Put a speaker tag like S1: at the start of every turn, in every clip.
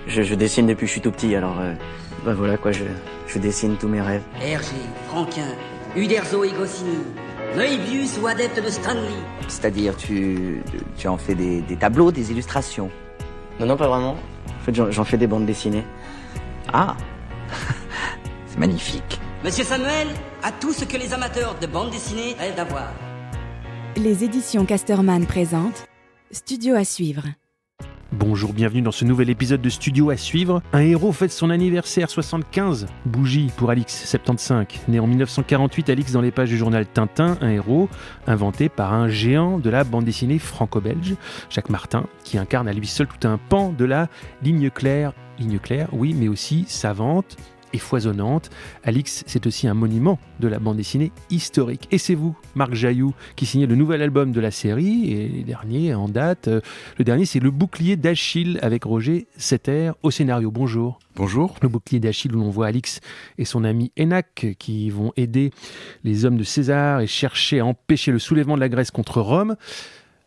S1: Je dessine depuis que je suis tout petit, alors voilà quoi, je dessine tous mes rêves.
S2: Hergé, Franquin, Uderzo et Goscinny, Moebius ou adepte de Stanley.
S3: C'est-à-dire, tu en fais des tableaux, des illustrations?
S1: Non, pas vraiment. En fait, j'en fais des bandes dessinées.
S3: Ah, c'est magnifique.
S2: Monsieur Samuel a tout ce que les amateurs de bande dessinée rêvent d'avoir.
S4: Les éditions Casterman présentent Studio à suivre.
S5: Bonjour, bienvenue dans ce nouvel épisode de Studio à suivre. Un héros fête son anniversaire 75. Bougie pour Alix, 75. Né en 1948, Alix dans les pages du journal Tintin, un héros inventé par un géant de la bande dessinée franco-belge, Jacques Martin, qui incarne à lui seul tout un pan de la ligne claire, oui, mais aussi savante et foisonnante. Alix, c'est aussi un monument de la bande dessinée historique. Et c'est vous, Marc Jailloux, qui signez le nouvel album de la série, et les derniers en date. Le dernier, c'est Le Bouclier d'Achille, avec Roger Setter au scénario. Bonjour.
S6: Bonjour.
S5: Le Bouclier d'Achille, où l'on voit Alix et son ami Énaque, qui vont aider les hommes de César et chercher à empêcher le soulèvement de la Grèce contre Rome.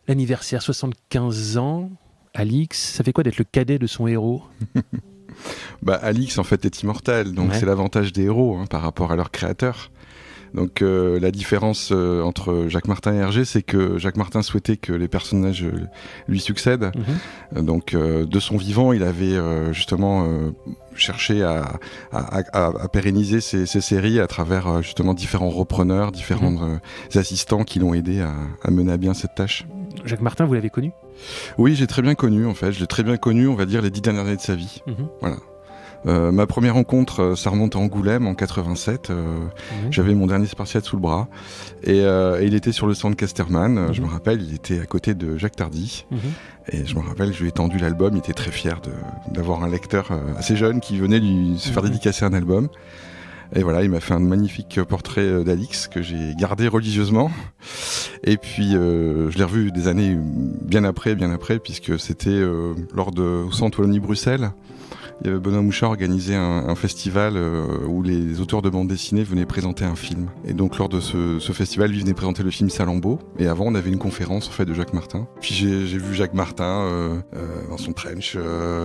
S5: L'anniversaire, 75 ans. Alix, ça fait quoi d'être le cadet de son héros ?
S6: Alix en fait est immortel, donc c'est l'avantage des héros par rapport à leur créateur. Donc la différence entre Jacques Martin et Hergé, c'est que Jacques Martin souhaitait que les personnages lui succèdent. Donc de son vivant, il avait justement cherché à pérenniser ces séries à travers justement différents repreneurs, différents assistants qui l'ont aidé à mener à bien cette tâche.
S5: Jacques Martin, vous l'avez connu ?
S6: Oui, j'ai très bien connu en fait. Je l'ai très bien connu, on va dire, les 10 dernières années de sa vie. Voilà. Ma première rencontre, ça remonte à Angoulême en 87. J'avais mon dernier Spartiate sous le bras. Et il était sur le stand Casterman. Je me rappelle, il était à côté de Jacques Tardy. Et je me rappelle, je lui ai tendu l'album. Il était très fier d'avoir un lecteur assez jeune qui venait lui se faire dédicacer un album. Et voilà, il m'a fait un magnifique portrait d'Alix que j'ai gardé religieusement. Et puis, je l'ai revu des années bien après, puisque c'était au Centre Wallonie-Bruxelles. Il y avait Benoît Mouchard organisé un festival où les auteurs de bande dessinée venaient présenter un film. Et donc lors de ce festival, lui venait présenter le film Salammbô. Et avant, on avait une conférence en fait de Jacques Martin. Puis j'ai vu Jacques Martin dans son trench.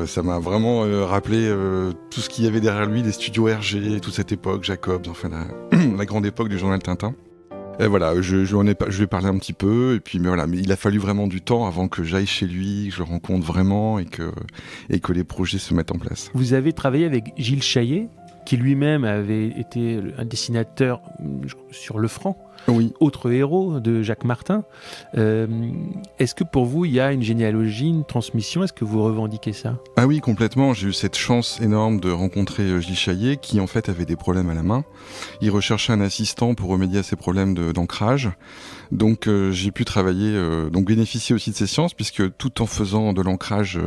S6: Ça m'a vraiment rappelé tout ce qu'il y avait derrière lui, les studios Hergé, toute cette époque, Jacobs, enfin la grande époque du journal Tintin. Et voilà, je lui ai parlé un petit peu, et puis mais il a fallu vraiment du temps avant que j'aille chez lui, que je le rencontre vraiment et que les projets se mettent en place.
S5: Vous avez travaillé avec Gilles Chaillet, qui lui-même avait été un dessinateur sur Le Franc, autre héros de Jacques Martin. Est-ce que pour vous, il y a une généalogie, une transmission ? Est-ce que vous revendiquez ça ?
S6: Ah oui, complètement. J'ai eu cette chance énorme de rencontrer Gilles Chaillet, qui en fait avait des problèmes à la main. Il recherchait un assistant pour remédier à ses problèmes d'ancrage. Donc j'ai pu travailler, bénéficier aussi de ces sciences, puisque tout en faisant de l'ancrage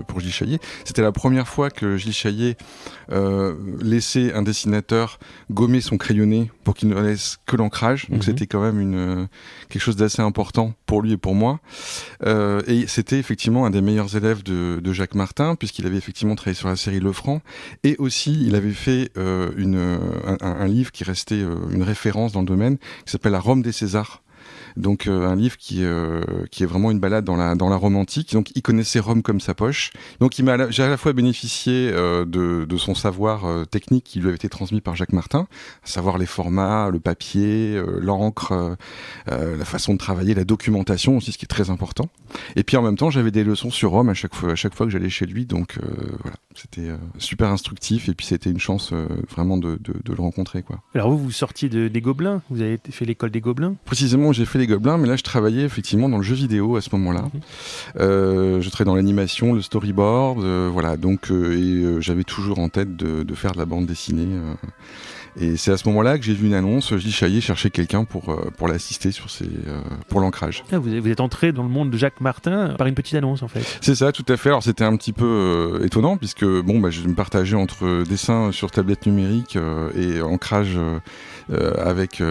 S6: pour Gilles Chaillet, c'était la première fois que Gilles Chaillet laissait un dessinateur gommer son crayonné pour qu'il ne laisse que l'ancrage. Donc c'était quand même quelque chose d'assez important pour lui et pour moi. Et c'était effectivement un des meilleurs élèves de Jacques Martin, puisqu'il avait effectivement travaillé sur la série Le Franc. Et aussi, il avait fait un livre qui restait une référence dans le domaine, qui s'appelle La Rome des Césars. Donc un livre qui est vraiment une balade dans la Rome antique. Donc il connaissait Rome comme sa poche. Donc j'ai à la fois bénéficié de son savoir technique qui lui avait été transmis par Jacques Martin, à savoir les formats, le papier, l'encre, la façon de travailler, la documentation aussi, ce qui est très important. Et puis en même temps, j'avais des leçons sur Rome à chaque fois que j'allais chez lui. Donc voilà, c'était super instructif. Et puis c'était une chance vraiment de le rencontrer, quoi.
S5: Alors vous sortiez des Gobelins, vous avez fait l'école des Gobelins ?
S6: Précisément, j'ai fait les Gobelins, mais là je travaillais effectivement dans le jeu vidéo à ce moment-là. Je travaillais dans l'animation, le storyboard, j'avais toujours en tête de faire de la bande dessinée. Et c'est à ce moment-là que j'ai vu une annonce, Gilles Chaillet cherchait quelqu'un pour l'assister pour l'ancrage.
S5: Ah, vous êtes entré dans le monde de Jacques Martin par une petite annonce en fait.
S6: C'est ça, tout à fait. Alors c'était un petit peu étonnant puisque je me partageais entre dessin sur tablette numérique et ancrage avec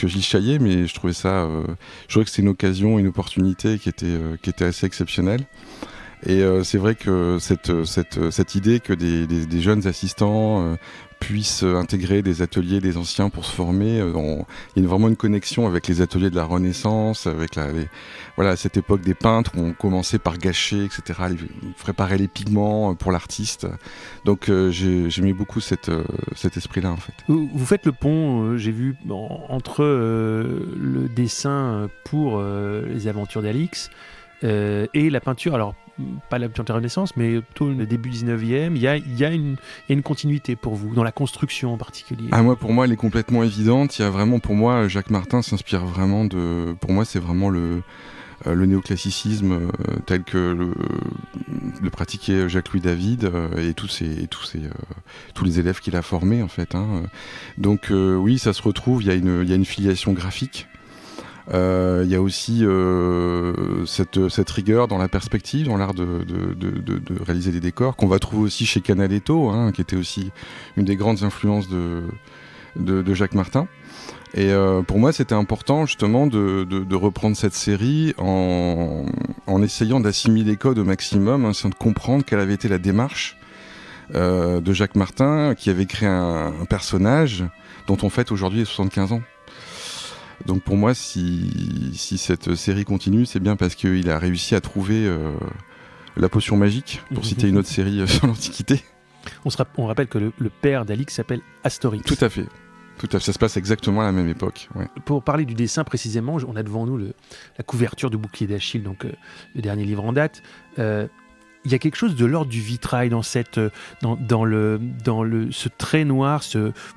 S6: Gilles Chaillet, mais je trouvais que c'était une occasion, une opportunité qui était assez exceptionnelle. Et c'est vrai que cette idée que des jeunes assistants puissent intégrer des ateliers des anciens pour se former, il y a vraiment une connexion avec les ateliers de la Renaissance, avec cette époque des peintres où on commençait par gâcher, etc., préparer les pigments pour l'artiste. Donc j'aimais beaucoup cet esprit-là, en fait.
S5: Vous faites le pont, j'ai vu, entre le dessin pour les aventures d'Alix et la peinture. Alors, pas la peinture Renaissance, mais plutôt le début 19e. Il y a une continuité pour vous, dans la construction en particulier.
S6: Pour moi, elle est complètement évidente. Il y a vraiment, pour moi, Jacques Martin s'inspire vraiment de... Pour moi, c'est vraiment le néoclassicisme tel que le pratiquait Jacques-Louis David et tous les élèves qu'il a formés, en fait. Donc, oui, ça se retrouve. Il y a une filiation graphique. Il y a aussi cette rigueur dans la perspective, dans l'art de réaliser des décors, qu'on va trouver aussi chez Canaletto, qui était aussi une des grandes influences de Jacques Martin. Et pour moi, c'était important justement de reprendre cette série en essayant d'assimiler les codes au maximum, essayant de comprendre quelle avait été la démarche de Jacques Martin, qui avait créé un personnage dont on fête aujourd'hui les 75 ans. Donc pour moi, si cette série continue, c'est bien parce qu'il a réussi à trouver la potion magique, pour citer une autre série sur l'Antiquité.
S5: On rappelle que le père d'Alix s'appelle Astorix.
S6: Tout à fait. Ça se passe exactement à la même époque. Ouais.
S5: Pour parler du dessin précisément, on a devant nous la couverture du Bouclier d'Achille, donc le dernier livre en date. Il y a quelque chose de l'ordre du vitrail dans ce trait noir.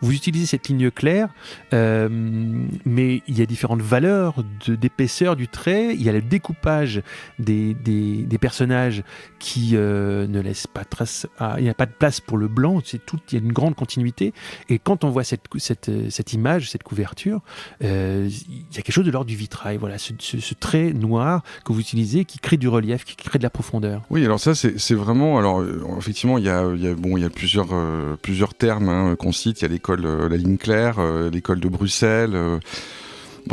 S5: Vous utilisez cette ligne claire, mais il y a différentes valeurs d'épaisseur du trait. Il y a le découpage des personnages qui ne laissent pas de trace. Il n'y a pas de place pour le blanc. Il y a une grande continuité. Et quand on voit cette image, cette couverture, il y a quelque chose de l'ordre du vitrail. Voilà, ce trait noir que vous utilisez, qui crée du relief, qui crée de la profondeur.
S6: Oui, alors ça, c'est vraiment... Alors, effectivement, il y a plusieurs termes qu'on cite. Il y a l'école La Ligne Claire, l'école de Bruxelles.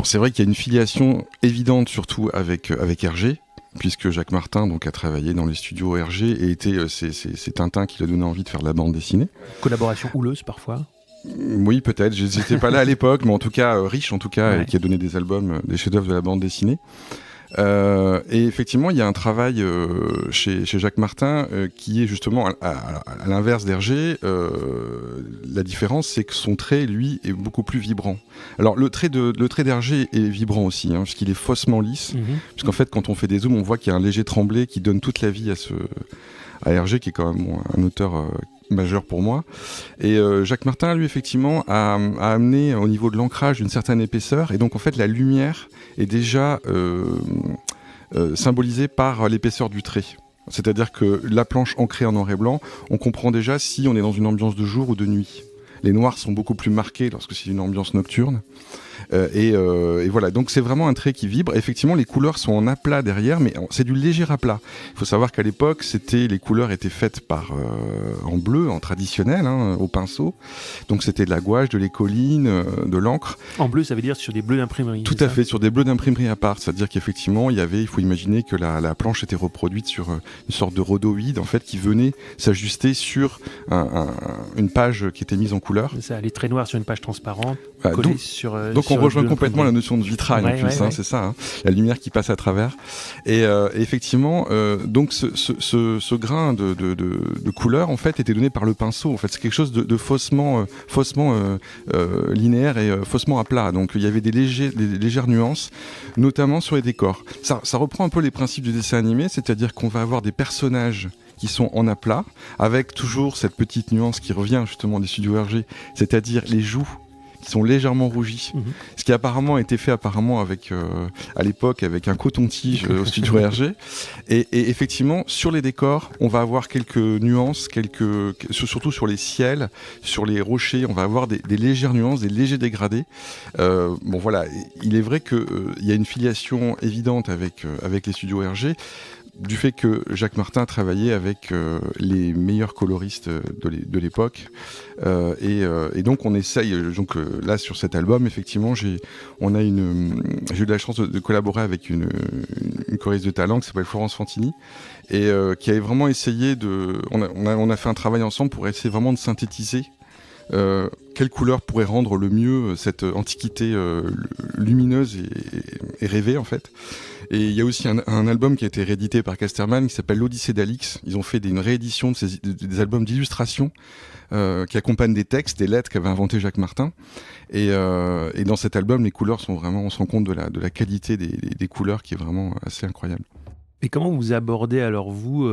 S6: C'est vrai qu'il y a une filiation évidente, surtout avec Hergé, puisque Jacques Martin a travaillé dans les studios Hergé et c'est Tintin qui lui a donné envie de faire de la bande dessinée.
S5: Collaboration houleuse, parfois.
S6: Oui, peut-être. Je n'étais pas là à l'époque, mais en tout cas, riche, et qui a donné des albums, des chefs-d'œuvre de la bande dessinée. Et effectivement, il y a un travail chez Jacques Martin qui est justement à l'inverse d'Hergé. La différence, c'est que son trait, lui, est beaucoup plus vibrant. Alors, le trait d'Hergé est vibrant aussi, puisqu'il est faussement lisse. Puisqu'en fait, quand on fait des zooms, on voit qu'il y a un léger tremblé qui donne toute la vie à Hergé, qui est quand même un auteur majeur pour moi. Et Jacques Martin, lui, effectivement, a amené au niveau de l'ancrage une certaine épaisseur. Et donc, en fait, la lumière est déjà symbolisée par l'épaisseur du trait. C'est-à-dire que la planche ancrée en noir et blanc, on comprend déjà si on est dans une ambiance de jour ou de nuit. Les noirs sont beaucoup plus marqués lorsque c'est une ambiance nocturne. Et voilà, donc c'est vraiment un trait qui vibre. Effectivement, les couleurs sont en aplat derrière, mais c'est du léger aplat. Il faut savoir qu'à l'époque, les couleurs étaient faites en bleu, en traditionnel, au pinceau. Donc c'était de la gouache, de l'écoline, de l'encre.
S5: En bleu, ça veut dire sur des bleus d'imprimerie.
S6: Tout à fait, sur des bleus d'imprimerie à part. C'est-à-dire qu'effectivement, il faut imaginer que la planche était reproduite sur une sorte de rhodoïde, en fait, qui venait s'ajuster sur une page qui était mise en couleur.
S5: C'est ça, les traits noirs sur une page transparente,
S6: collés
S5: sur...
S6: Donc on rejoint complètement la notion de vitrail en plus, c'est ça, la lumière qui passe à travers. Et effectivement, donc ce grain de couleur en fait était donné par le pinceau. En fait, c'est quelque chose de faussement linéaire et faussement à plat. Donc il y avait des légères nuances, notamment sur les décors. Ça reprend un peu les principes du dessin animé, c'est-à-dire qu'on va avoir des personnages qui sont en aplat, avec toujours cette petite nuance qui revient justement des studios Hergé, c'est-à-dire les joues qui sont légèrement rougies, ce qui apparemment a été fait avec, à l'époque avec un coton-tige au studio Hergé. Et effectivement, sur les décors, on va avoir quelques nuances, surtout sur les ciels, sur les rochers, on va avoir des légères nuances, des légers dégradés. Voilà, il est vrai qu'il y a une filiation évidente avec les studios Hergé. du fait que Jacques Martin travaillait avec les meilleurs coloristes de l'époque. Et donc on essaye, là sur cet album, effectivement, j'ai eu de la chance de collaborer avec une coloriste de talent qui s'appelle Florence Fantini, et qui avait vraiment essayé on a fait un travail ensemble pour essayer vraiment de synthétiser quelle couleur pourrait rendre le mieux cette antiquité lumineuse et rêvée en fait. Et il y a aussi un album qui a été réédité par Casterman qui s'appelle l'Odyssée d'Alix. Ils ont fait une réédition des albums d'illustration qui accompagnent des textes, des lettres qu'avait inventé Jacques Martin. Et dans cet album, les couleurs sont vraiment, on se rend compte de la qualité des couleurs qui est vraiment assez incroyable.
S5: Et comment vous abordez alors vous,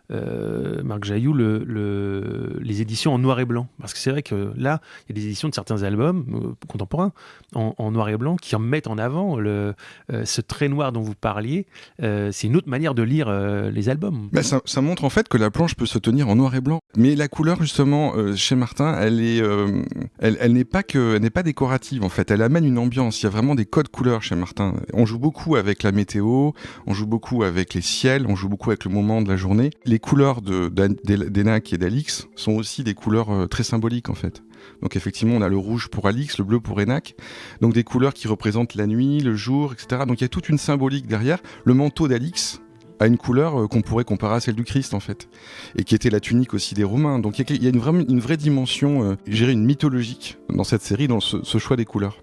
S5: Marc Jailloux, les éditions en noir et blanc? Parce que c'est vrai que là, il y a des éditions de certains albums contemporains en noir et blanc qui en mettent en avant ce trait noir dont vous parliez. C'est une autre manière de lire les albums.
S6: Ben ça montre en fait que la planche peut se tenir en noir et blanc. Mais la couleur justement chez Martin, elle n'est pas décorative en fait. Elle amène une ambiance. Il y a vraiment des codes couleurs chez Martin. On joue beaucoup avec la météo, on joue beaucoup avec les ciels, on joue beaucoup avec le moment de la journée. Les couleurs d'Enac et d'Alix sont aussi des couleurs très symboliques en fait. Donc effectivement, on a le rouge pour Alix, le bleu pour Enac. Donc des couleurs qui représentent la nuit, le jour, etc. Donc il y a toute une symbolique derrière. Le manteau d'Alix a une couleur qu'on pourrait comparer à celle du Christ en fait, et qui était la tunique aussi des Romains. Donc il y a une vraie dimension, une mythologique dans cette série, dans ce choix des couleurs.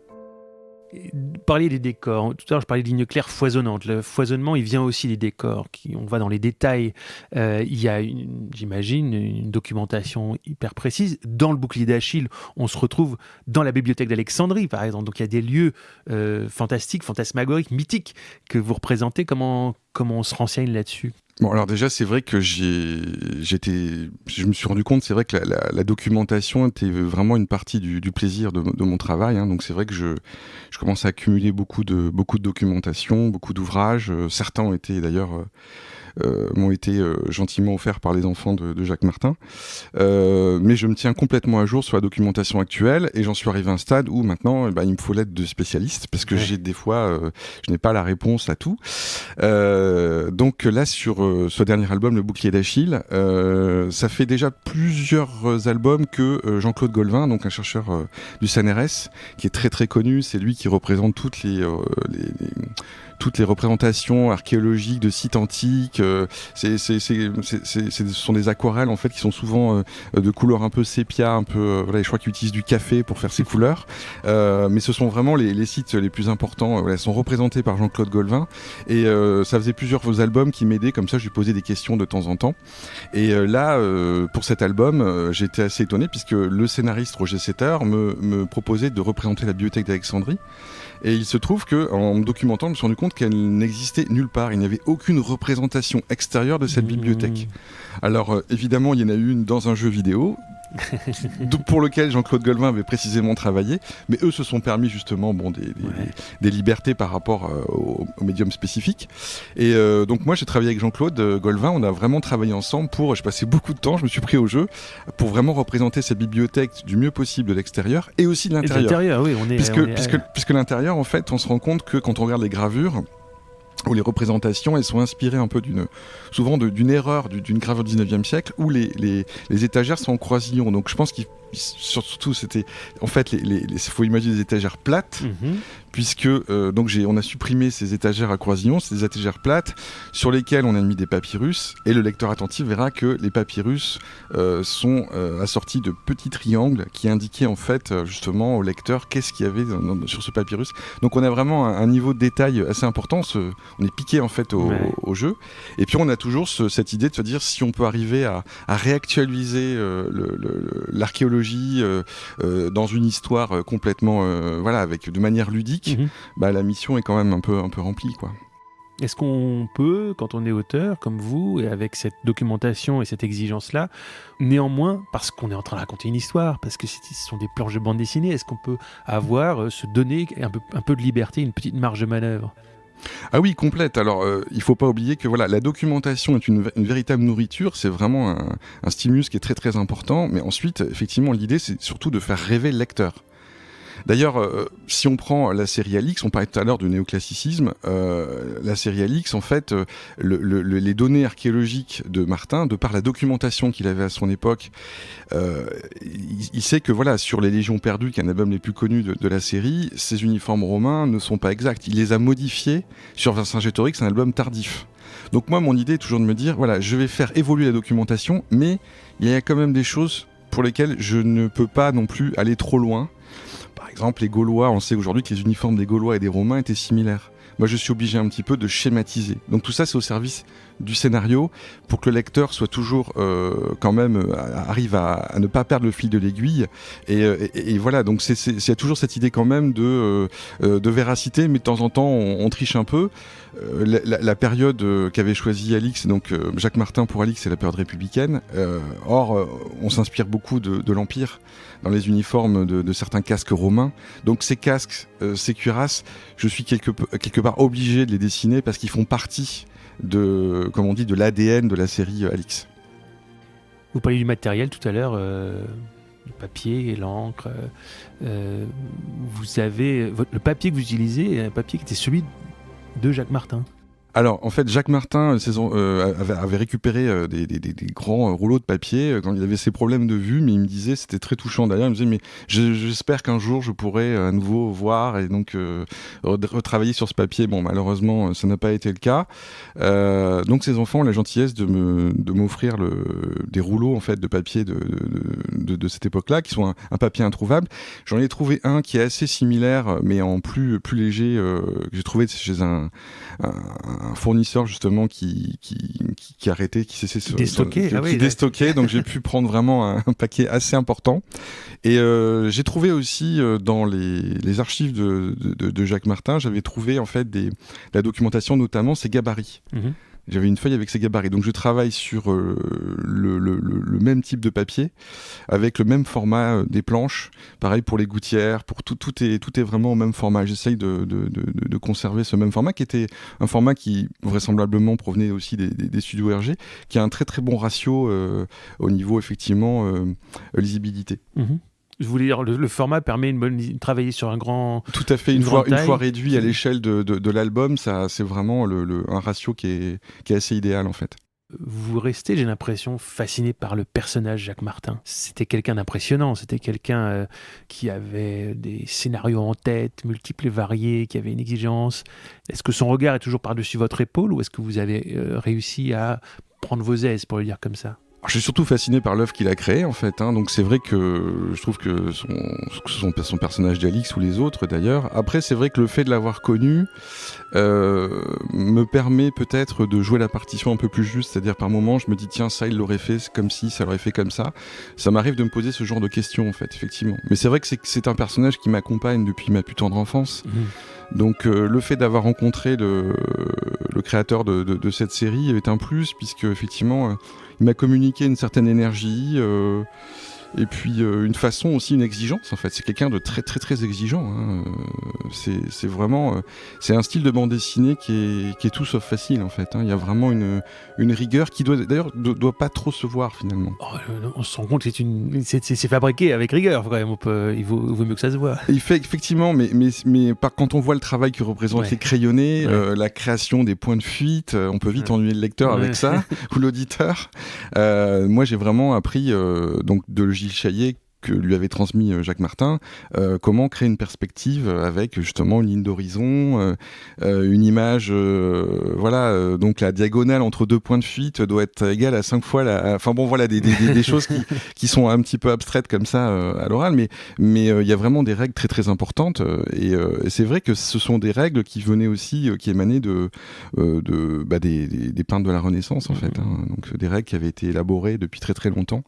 S5: Parler des décors. Tout à l'heure, je parlais de lignes claires foisonnantes. Le foisonnement, il vient aussi des décors. On va dans les détails. Il y a, j'imagine, une documentation hyper précise. Dans le bouclier d'Achille, on se retrouve dans la bibliothèque d'Alexandrie, par exemple. Donc, il y a des lieux fantastiques, fantasmagoriques, mythiques que vous représentez. Comment on se renseigne là-dessus ?
S6: Bon, alors déjà, c'est vrai que je me suis rendu compte, c'est vrai que la documentation était vraiment une partie du plaisir de mon travail, hein. Donc c'est vrai que je commence à accumuler beaucoup de documentation, beaucoup d'ouvrages. Certains ont été d'ailleurs m'ont été gentiment offerts par les enfants de Jacques Martin. Mais je me tiens complètement à jour sur la documentation actuelle, et j'en suis arrivé à un stade où maintenant il me faut l'aide de spécialistes, parce que j'ai des fois je n'ai pas la réponse à tout. Donc là, sur ce dernier album, Le Bouclier d'Achille, ça fait déjà plusieurs albums que Jean-Claude Golvin, donc un chercheur du CNRS, qui est très très connu, c'est lui qui représente toutes les représentations archéologiques de sites antiques. Ce sont des aquarelles en fait qui sont souvent de couleurs un peu sépia, je crois qu'ils utilisent du café pour faire ces couleurs. Mais ce sont vraiment les sites les plus importants, sont représentés par Jean-Claude Golvin. Et ça faisait plusieurs albums qui m'aidaient, comme ça je lui posais des questions de temps en temps. Et là, pour cet album, j'étais assez étonné, puisque le scénariste Roger Setter me proposait de représenter la bibliothèque d'Alexandrie. Et il se trouve qu'en me documentant, je me suis rendu compte qu'elle n'existait nulle part. Il n'y avait aucune représentation extérieure de cette bibliothèque. Alors évidemment, il y en a eu une dans un jeu vidéo, pour lequel Jean-Claude Golvin avait précisément travaillé, mais eux se sont permis justement des libertés par rapport au médium spécifique. Et donc moi j'ai travaillé avec Jean-Claude Golvin, on a vraiment travaillé ensemble j'ai passé beaucoup de temps, je me suis pris au jeu pour vraiment représenter cette bibliothèque du mieux possible de l'extérieur et aussi de l'intérieur.
S5: Oui,
S6: puisque l'intérieur, en fait, on se rend compte que quand on regarde les gravures ou les représentations, elles sont inspirées un peu souvent d'une erreur d'une gravure du 19e siècle, où les étagères sont en croisillon. Donc je pense qu'il surtout c'était en fait faut imaginer des étagères plates, puisque donc on a supprimé ces étagères à croisillon, ces étagères plates sur lesquelles on a mis des papyrus, et le lecteur attentif verra que les papyrus sont assortis de petits triangles qui indiquaient en fait justement au lecteur qu'est-ce qu'il y avait sur ce papyrus. Donc on a vraiment un niveau de détail assez important, on est piqué en fait au jeu, et puis on a toujours cette idée de se dire si on peut arriver à réactualiser l'archéologie dans une histoire complètement avec de manière ludique, la mission est quand même un peu remplie, quoi.
S5: Est-ce qu'on peut, quand on est auteur comme vous, et avec cette documentation et cette exigence-là, néanmoins, parce qu'on est en train de raconter une histoire, parce que ce sont des planches de bande dessinée, est-ce qu'on peut se donner un peu de liberté, une petite marge de manœuvre ?
S6: Ah oui, complète. Alors, il faut pas oublier que la documentation est une véritable nourriture, c'est vraiment un stimulus qui est très très important, mais ensuite, effectivement, l'idée c'est surtout de faire rêver le lecteur. D'ailleurs, si on prend la série Alix, on parlait tout à l'heure du néoclassicisme, la série Alix, en fait, les données archéologiques de Martin, de par la documentation qu'il avait à son époque, il sait que voilà, sur les Légions perdues, qui est un album les plus connus de la série, ces uniformes romains ne sont pas exacts. Il les a modifiés sur Vercingétorix, un album tardif. Donc moi, mon idée est toujours de me dire, voilà, je vais faire évoluer la documentation, mais il y a quand même des choses pour lesquelles je ne peux pas non plus aller trop loin. Par exemple, les Gaulois, on sait aujourd'hui que les uniformes des Gaulois et des Romains étaient similaires. Moi, je suis obligé un petit peu de schématiser. Donc tout ça, c'est au service du scénario pour que le lecteur soit toujours quand même arrive à ne pas perdre le fil de l'aiguille. Et voilà, donc il y a toujours cette idée quand même de véracité, mais de temps en temps, on triche un peu. La période qu'avait choisi Alix, donc Jacques Martin pour Alix, c'est la période républicaine. Or, on s'inspire beaucoup de l'Empire dans les uniformes de certains casques romains. Donc ces casques, ces cuirasses, je suis quelque part obligé de les dessiner parce qu'ils font partie comme on dit, de l'ADN de la série Alix.
S5: Vous parliez du matériel tout à l'heure, le papier et l'encre. Vous avez le papier que vous utilisez est un papier qui était celui de Jacques Martin. Alors, en fait, Jacques Martin avait récupéré des grands rouleaux de papier quand il avait ses problèmes de vue, mais il me disait, c'était très touchant d'ailleurs, il me disait, mais j'espère qu'un jour je pourrai à nouveau voir et donc retravailler sur ce papier. Bon, malheureusement, ça n'a pas été le cas. Donc, ces enfants ont la gentillesse de m'offrir des rouleaux en fait, de papier de cette époque-là, qui sont un papier introuvable. J'en ai trouvé un qui est assez similaire, mais en plus léger, que j'ai trouvé chez un fournisseur justement qui arrêtait, qui cessait qui déstockait, donc j'ai pu prendre vraiment un paquet assez important. Et j'ai trouvé aussi dans les archives de Jacques Martin, j'avais trouvé en fait la documentation, notamment ses gabarits. Mmh. J'avais une feuille avec ses gabarits, donc je travaille sur le même type de papier, avec le même format des planches, pareil pour les gouttières, pour tout est vraiment au même format. J'essaye de conserver ce même format, qui était un format qui vraisemblablement provenait aussi des studios Hergé, qui a un très très bon ratio au niveau effectivement lisibilité. Mmh. Je voulais dire, le format permet de travailler sur un grand...
S6: Tout à fait, une fois réduit à l'échelle de l'album, c'est vraiment un ratio qui est assez idéal en fait.
S5: Vous restez, j'ai l'impression, fasciné par le personnage Jacques Martin. C'était quelqu'un d'impressionnant, c'était quelqu'un qui avait des scénarios en tête, multiples et variés, qui avait une exigence. Est-ce que son regard est toujours par-dessus votre épaule ou est-ce que vous avez réussi à prendre vos aises, pour le dire comme ça ?
S6: Je suis surtout fasciné par l'œuvre qu'il a créée en fait, hein. Donc c'est vrai que je trouve que son personnage d'Alix ou les autres d'ailleurs. Après c'est vrai que le fait de l'avoir connu me permet peut-être de jouer la partition un peu plus juste, c'est-à-dire par moments je me dis tiens ça il l'aurait fait comme ci, ça l'aurait fait comme ça. Ça m'arrive de me poser ce genre de questions en fait, effectivement. Mais c'est vrai que c'est un personnage qui m'accompagne depuis ma plus tendre enfance. Mmh. Donc le fait d'avoir rencontré le créateur de cette série est un plus, puisque effectivement il m'a communiqué une certaine énergie et puis une façon aussi, une exigence en fait. C'est quelqu'un de très très très exigeant, hein. C'est vraiment c'est un style de bande dessinée qui est tout sauf facile en fait, hein. Il y a vraiment une rigueur qui doit pas trop se voir finalement.
S5: On se rend compte que c'est fabriqué avec rigueur quand même. Il vaut mieux que ça se voit.
S6: Il fait effectivement, mais quand on voit le travail que représente les crayonnés, la création des points de fuite, on peut vite ennuyer le lecteur avec ça ou l'auditeur. Moi j'ai vraiment appris donc de Gilles Chaillet, que lui avait transmis Jacques Martin, comment créer une perspective avec justement une ligne d'horizon, une image, donc la diagonale entre deux points de fuite doit être égale à 5 fois enfin bon voilà, des choses qui sont un petit peu abstraites comme ça à l'oral, mais il y a vraiment des règles très très importantes, et c'est vrai que ce sont des règles qui venaient aussi, qui émanaient des peintres de la Renaissance en fait, hein. Donc des règles qui avaient été élaborées depuis très très longtemps.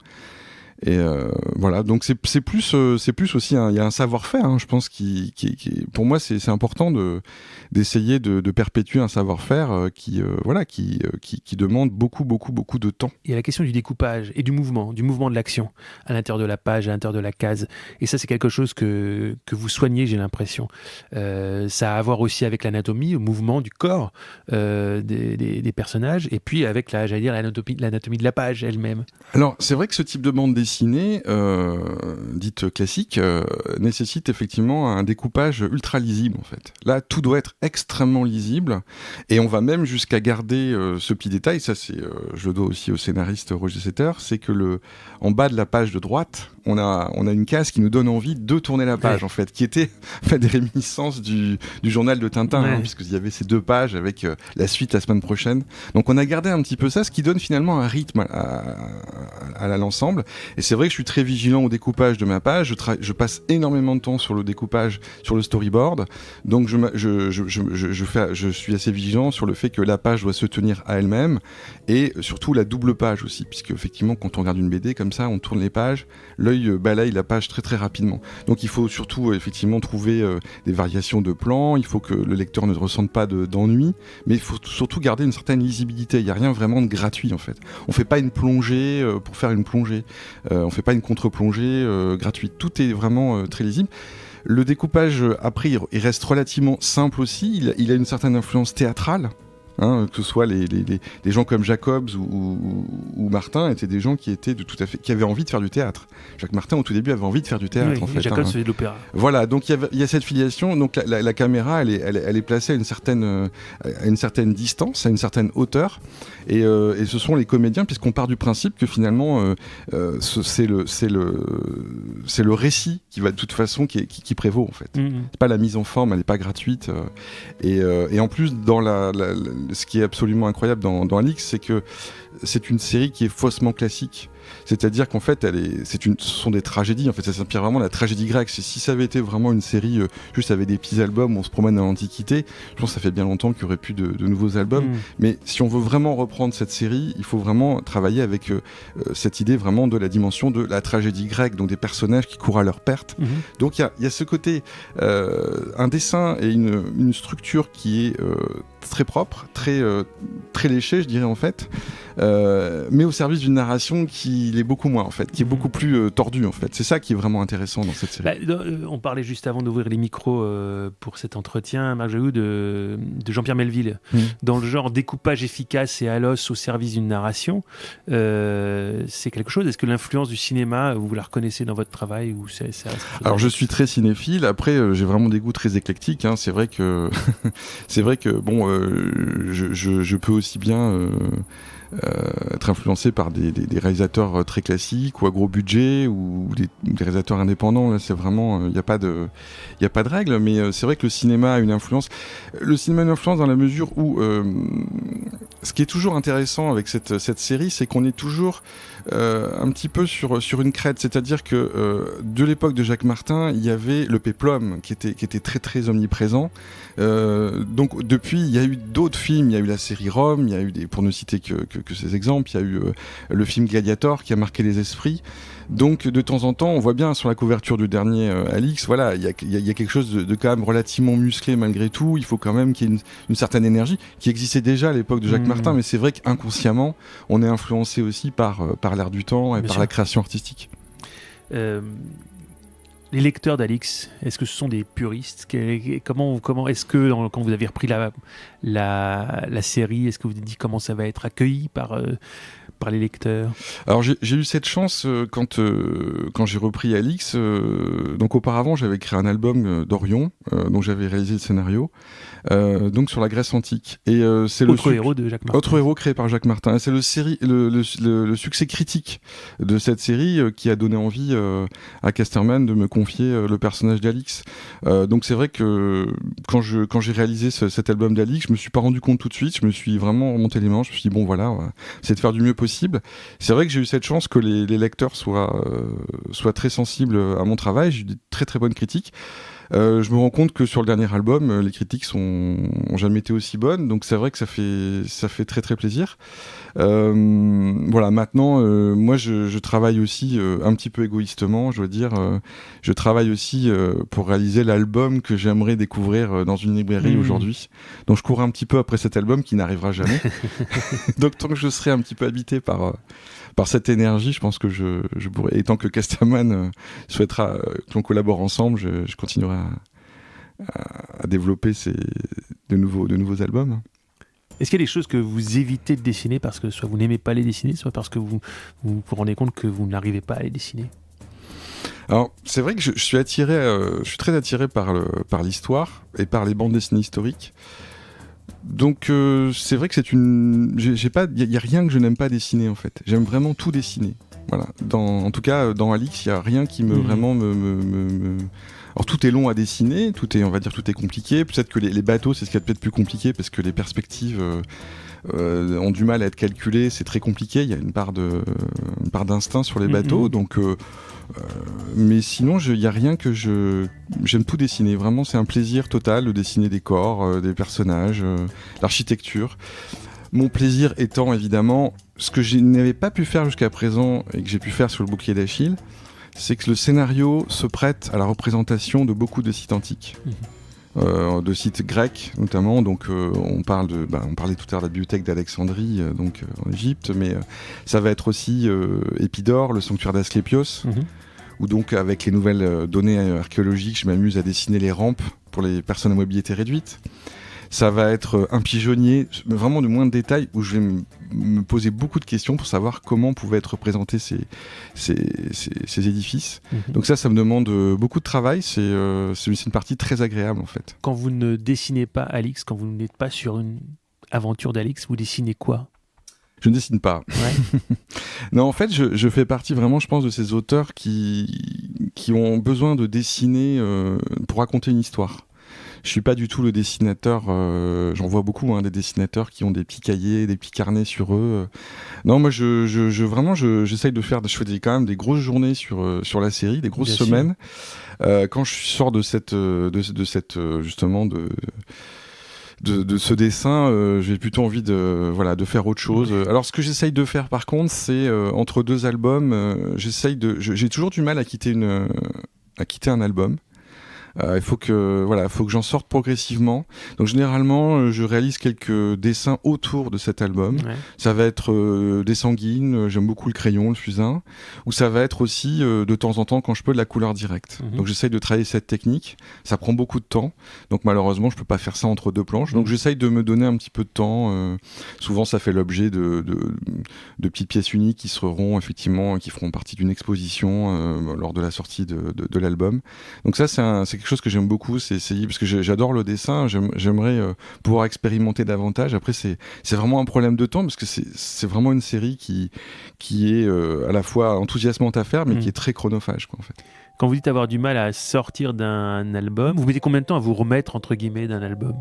S6: Et voilà, donc c'est plus aussi il y a un savoir-faire, hein, je pense qui pour moi c'est important d'essayer de perpétuer un savoir-faire qui demande beaucoup de temps.
S5: Il y a la question du découpage et du mouvement de l'action à l'intérieur de la page, à l'intérieur de la case, et ça c'est quelque chose que vous soignez, j'ai l'impression. Ça a à voir aussi avec l'anatomie, le mouvement du corps des personnages, et puis avec l'anatomie de la page elle-même.
S6: Alors c'est vrai que ce type de bande dessinée, dessinée, dite classique, nécessite effectivement un découpage ultra lisible en fait. Là, tout doit être extrêmement lisible, et on va même jusqu'à garder ce petit détail, ça c'est, je le dois aussi au scénariste Roger Setter, c'est que en bas de la page de droite, on a une case qui nous donne envie de tourner la page en fait, qui était des réminiscences du journal de Tintin, puisqu'il y avait ces 2 pages avec la suite la semaine prochaine. Donc on a gardé un petit peu ça, ce qui donne finalement un rythme à l'ensemble. Et c'est vrai que je suis très vigilant au découpage de ma page. Je passe énormément de temps sur le découpage, sur le storyboard. Donc je suis assez vigilant sur le fait que la page doit se tenir à elle-même, et surtout la double page aussi, puisque effectivement quand on regarde une BD comme ça, on tourne les pages, l'œil balaye la page très très rapidement. Donc il faut surtout effectivement trouver des variations de plans. Il faut que le lecteur ne ressente pas d'ennui, mais il faut surtout garder une certaine lisibilité. Il n'y a rien vraiment de gratuit en fait. On fait pas une plongée pour faire une plongée. On fait pas une contre-plongée gratuite. Tout est vraiment très lisible. Le découpage, après, il reste relativement simple aussi. Il a une certaine influence théâtrale. Que ce soit les gens comme Jacobs ou Martin étaient des gens qui avaient envie de faire du théâtre. Jacques Martin au tout début avait envie de faire du théâtre en fait.
S5: Jacobs faisait de l'opéra.
S6: Voilà, donc il y a cette filiation. Donc la caméra elle est placée à une certaine distance, à une certaine hauteur, et ce sont les comédiens, puisqu'on part du principe que finalement c'est le récit qui va de toute façon qui prévaut en fait. C'est pas la mise en forme, elle n'est pas gratuite, et en plus ce qui est absolument incroyable dans Alix, c'est que c'est une série qui est faussement classique. C'est-à-dire qu'en fait, ce sont des tragédies. En fait, ça s'inspire vraiment de la tragédie grecque. Si ça avait été vraiment une série juste avec des petits albums où on se promène dans l'Antiquité, je pense que ça fait bien longtemps qu'il n'y aurait plus de nouveaux albums. Mais si on veut vraiment reprendre cette série, il faut vraiment travailler avec cette idée vraiment de la dimension de la tragédie grecque, donc des personnages qui courent à leur perte. Donc il y a ce côté, un dessin et une structure qui est très propre, très léché, je dirais en fait, mais au service d'une narration qui l'est beaucoup moins en fait, qui est beaucoup plus tordue en fait. C'est ça qui est vraiment intéressant dans cette série.
S5: On parlait juste avant d'ouvrir les micros pour cet entretien, Marc Jaoud, de Jean-Pierre Melville, dans le genre découpage efficace et à l'os au service d'une narration. C'est quelque chose. Est-ce que l'influence du cinéma, vous la reconnaissez dans votre travail ou Alors
S6: je suis très cinéphile. Après, j'ai vraiment des goûts très éclectiques. C'est vrai que bon, je peux aussi bien être influencé par des réalisateurs très classiques ou à gros budget ou des réalisateurs indépendants. Là, c'est vraiment, il n'y a pas de règle, mais c'est vrai que le cinéma a une influence. Le cinéma a une influence dans la mesure où ce qui est toujours intéressant avec cette série, c'est qu'on est toujours un petit peu sur une crête, c'est-à-dire que de l'époque de Jacques Martin, il y avait le péplum qui était très très omniprésent. Donc depuis, il y a eu d'autres films, il y a eu la série Rome, il y a eu pour ne citer que ces exemples, il y a eu le film Gladiator qui a marqué les esprits. Donc de temps en temps, on voit bien sur la couverture du dernier Alix, voilà, il y a quelque chose de quand même relativement musclé malgré tout. Il faut quand même qu'il y ait une certaine énergie qui existait déjà à l'époque de Jacques Martin, mais c'est vrai qu'inconsciemment, on est influencé aussi par l'air du temps et par la création artistique.
S5: Les lecteurs d'Alix, est-ce que ce sont des puristes ? Comment est-ce que quand vous avez repris la série, est-ce que vous vous dites comment ça va être accueilli par les lecteurs ?
S6: Alors j'ai eu cette chance quand j'ai repris Alix. Donc auparavant, j'avais créé un album d'Orion dont j'avais réalisé le scénario. Donc sur la Grèce antique. Et c'est
S5: autre héros de Jacques Martin.
S6: Autre héros créé par Jacques Martin. Et c'est le succès critique de cette série qui a donné envie à Casterman de me confier le personnage d'Alix. Donc c'est vrai que quand j'ai réalisé cet album d'Alix, je me suis pas rendu compte tout de suite. Je me suis vraiment remonté les manches. Je me suis dit bon voilà, on va essayer de faire du mieux possible. C'est vrai que j'ai eu cette chance que les lecteurs soient très sensibles à mon travail. J'ai eu des très très bonnes critiques. Je me rends compte que sur le dernier album, les critiques ont jamais été aussi bonnes, donc c'est vrai que ça fait très très plaisir. Voilà, maintenant, moi je travaille aussi un petit peu égoïstement, je dois dire. Je travaille aussi pour réaliser l'album que j'aimerais découvrir dans une librairie aujourd'hui. Donc je cours un petit peu après cet album qui n'arrivera jamais. Donc tant que je serai un petit peu habité par cette énergie, je pense que je pourrais. Et tant que Casterman souhaitera qu'on collabore ensemble, je continuerai à développer de nouveaux albums.
S5: Est-ce qu'il y a des choses que vous évitez de dessiner parce que soit vous n'aimez pas les dessiner, soit parce que vous vous rendez compte que vous n'arrivez pas à les dessiner?
S6: Alors, c'est vrai que je suis très attiré par l'histoire et par les bandes dessinées historiques. Donc, c'est vrai que il y a rien que je n'aime pas dessiner en fait. J'aime vraiment tout dessiner. Voilà. En tout cas, dans Alix, il y a rien qui vraiment me... Alors tout est long à dessiner, on va dire tout est compliqué. Peut-être que les bateaux, c'est ce qui est peut-être plus compliqué parce que les perspectives ont du mal à être calculées. C'est très compliqué. Il y a une part d'instinct sur les bateaux. Donc, mais sinon, il y a rien que j'aime tout dessiner. Vraiment, c'est un plaisir total de dessiner des corps, des personnages, l'architecture. Mon plaisir étant évidemment ce que je n'avais pas pu faire jusqu'à présent et que j'ai pu faire sur le bouclier d'Achille. C'est que le scénario se prête à la représentation de beaucoup de sites antiques, de sites grecs notamment. Donc on parlait tout à l'heure de la bibliothèque d'Alexandrie, en Égypte, mais ça va être aussi Épidore, le sanctuaire d'Asclépios, où donc avec les nouvelles données archéologiques, je m'amuse à dessiner les rampes pour les personnes à mobilité réduite. Ça va être un pigeonnier, vraiment de moins de détails, où je vais me poser beaucoup de questions pour savoir comment pouvaient être représentés ces édifices. Donc ça me demande beaucoup de travail. C'est une partie très agréable en fait.
S5: Quand vous ne dessinez pas Alix, quand vous n'êtes pas sur une aventure d'Alix, vous dessinez quoi?
S6: Je ne dessine pas.
S5: Ouais.
S6: Non, en fait, je fais partie vraiment, je pense, de ces auteurs qui ont besoin de dessiner pour raconter une histoire. Je suis pas du tout le dessinateur, j'en vois beaucoup des dessinateurs qui ont des petits cahiers, des petits carnets sur eux. Non, moi j'essaye de faire, je fais quand même des grosses journées sur la série, des grosses semaines. Quand je sors de cette justement de ce dessin, j'ai plutôt envie de faire autre chose. Alors ce que j'essaye de faire par contre, c'est entre deux albums, j'ai toujours du mal à quitter un album. Il faut que j'en sorte progressivement. Donc généralement, je réalise quelques dessins autour de cet album. Ouais. Ça va être des sanguines, j'aime beaucoup le crayon, le fusain, ou ça va être aussi de temps en temps, quand je peux, de la couleur directe. Donc j'essaye de travailler cette technique. Ça prend beaucoup de temps. Donc malheureusement, je peux pas faire ça entre deux planches. Donc j'essaye de me donner un petit peu de temps. Souvent, ça fait l'objet de petites pièces uniques qui seront effectivement, qui feront partie d'une exposition lors de la sortie de l'album. Donc ça, c'est quelque chose que j'aime beaucoup, c'est essayer, parce que j'adore le dessin, j'aimerais pouvoir expérimenter davantage. Après, c'est vraiment un problème de temps, parce que c'est vraiment une série qui est à la fois enthousiasmante à faire, mais qui est très chronophage, quoi, en fait.
S5: Quand vous dites avoir du mal à sortir d'un album, vous mettez combien de temps à vous remettre, entre guillemets, d'un album?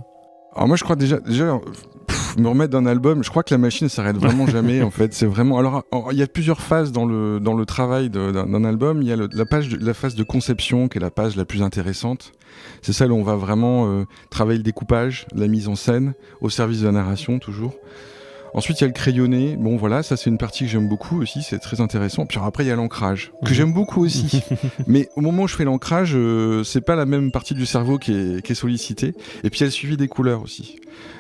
S6: Alors moi, je crois déjà me remettre d'un album, je crois que la machine ne s'arrête vraiment jamais, en fait. C'est vraiment... Alors, il y a plusieurs phases dans le travail d'un album. Il y a la phase de conception, qui est la phase la plus intéressante. C'est celle où on va vraiment travailler le découpage, la mise en scène, au service de la narration, toujours. Ensuite, il y a le crayonné. Bon, voilà, ça, c'est une partie que j'aime beaucoup aussi. C'est très intéressant. Puis après, il y a l'ancrage, que j'aime beaucoup aussi. Mais au moment où je fais l'ancrage, c'est pas la même partie du cerveau qui est sollicitée. Et puis, il y a le suivi des couleurs aussi.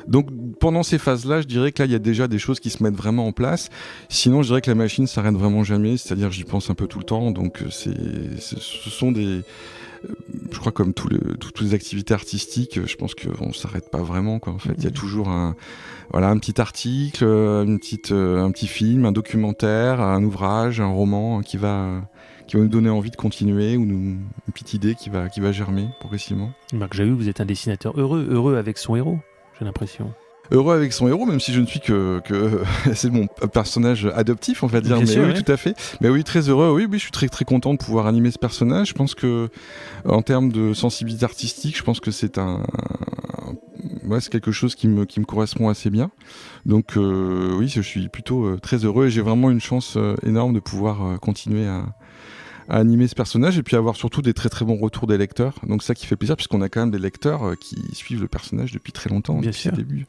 S6: Donc, pendant ces phases-là, je dirais que là, il y a déjà des choses qui se mettent vraiment en place. Sinon, je dirais que la machine s'arrête vraiment jamais. C'est-à-dire, j'y pense un peu tout le temps. Donc, ce sont des... Je crois comme toutes les activités artistiques, je pense qu'on ne s'arrête pas vraiment, quoi, en fait. Il y a toujours un petit article, un petit film, un documentaire, un ouvrage, un roman qui va nous donner envie de continuer, ou une petite idée qui va germer progressivement.
S5: Marc Jahoult, vous êtes un dessinateur heureux avec son héros, j'ai l'impression.
S6: Heureux avec son héros, même si je ne suis que c'est mon personnage adoptif, on va dire. Mais oui, tout à fait. Mais oui, très heureux. Oui, je suis très très content de pouvoir animer ce personnage. Je pense que, en termes de sensibilité artistique, je pense que c'est c'est quelque chose qui me correspond assez bien. Donc oui, je suis plutôt très heureux et j'ai vraiment une chance énorme de pouvoir continuer à animer ce personnage et puis avoir surtout des très très bons retours des lecteurs. Donc ça qui fait plaisir, puisqu'on a quand même des lecteurs qui suivent le personnage depuis très longtemps, depuis ses débuts.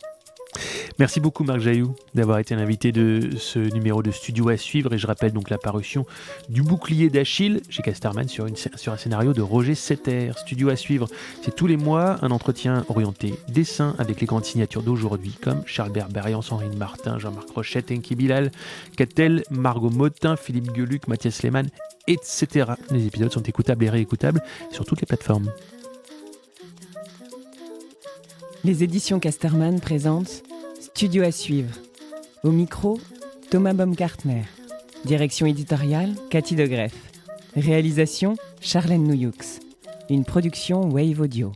S5: Merci beaucoup Marc Jahoult d'avoir été l'invité de ce numéro de Studio à suivre, et je rappelle donc la parution du Bouclier d'Achille chez Casterman sur un scénario de Roger Setter. Studio à suivre, c'est tous les mois un entretien orienté dessin avec les grandes signatures d'aujourd'hui comme Charles Berberians, Henri Martin, Jean-Marc Rochette, Enki Bilal, Catel, Margot Motin, Philippe Gueluc, Mathias Lehmann, etc. Les épisodes sont écoutables et réécoutables sur toutes les plateformes.
S4: Les éditions Casterman présentent
S7: Studio à suivre. Au micro, Thomas Baumgartner. Direction éditoriale, Cathy Degreff. Réalisation, Charlène Nouyoux. Une production Wave Audio.